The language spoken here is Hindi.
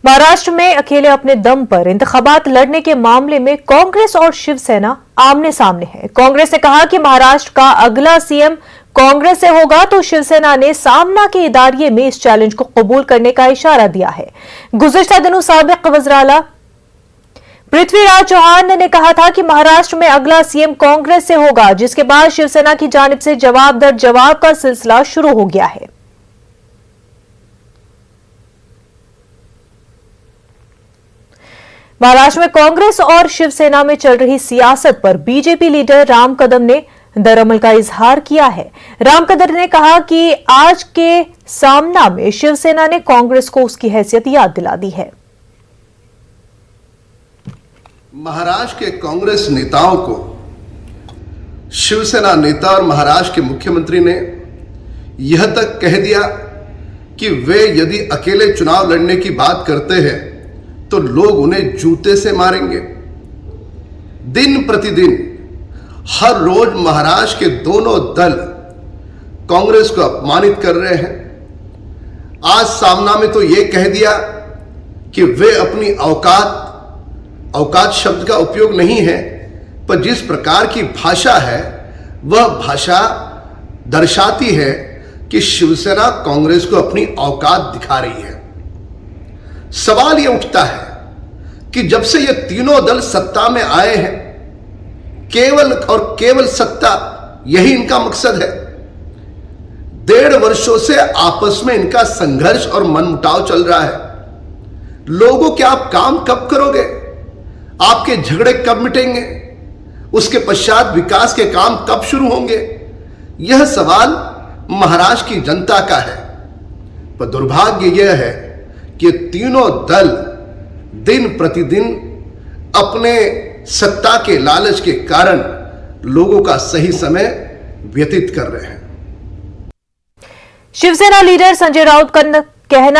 महाराष्ट्र में अकेले अपने दम पर इंतखाबात लड़ने के मामले में कांग्रेस और शिवसेना आमने सामने है। कांग्रेस ने कहा कि महाराष्ट्र का अगला सीएम कांग्रेस से होगा, तो शिवसेना ने सामना के इदारिये में इस चैलेंज को कबूल करने का इशारा दिया है। गुज़िश्ता दिनों साबिक वज़ीर आला पृथ्वीराज चौहान ने कहा था कि महाराष्ट्र में अगला सीएम कांग्रेस से होगा, जिसके बाद शिवसेना की जानिब से जवाब दर जवाब का सिलसिला शुरू हो गया है। महाराष्ट्र में कांग्रेस और शिवसेना में चल रही सियासत पर बीजेपी लीडर राम कदम ने दरअमल का इजहार किया है। राम कदम ने कहा कि आज के सामना में शिवसेना ने कांग्रेस को उसकी हैसियत याद दिला दी है। महाराष्ट्र के कांग्रेस नेताओं को शिवसेना नेता और महाराष्ट्र के मुख्यमंत्री ने यह तक कह दिया कि वे यदि अकेले चुनाव लड़ने की बात करते हैं तो लोग उन्हें जूते से मारेंगे। दिन प्रतिदिन हर रोज महाराष्ट्र के दोनों दल कांग्रेस को अपमानित कर रहे हैं। आज सामना में तो यह कह दिया कि वे अपनी औकात शब्द का उपयोग नहीं है, पर जिस प्रकार की भाषा है वह भाषा दर्शाती है कि शिवसेना कांग्रेस को अपनी औकात दिखा रही है। सवाल यह उठता है कि जब से ये तीनों दल सत्ता में आए हैं, केवल और केवल सत्ता यही इनका मकसद है। 1.5 वर्षों से आपस में इनका संघर्ष और मनमुटाव चल रहा है। लोगों के आप काम कब करोगे? आपके झगड़े कब मिटेंगे? उसके पश्चात विकास के काम कब शुरू होंगे? यह सवाल महाराष्ट्र की जनता का है। पर दुर्भाग्य यह है कि तीनों दल दिन प्रतिदिन अपने सत्ता के लालच के कारण लोगों का सही समय व्यतीत कर रहे हैं। शिवसेना लीडर संजय राउत का कहना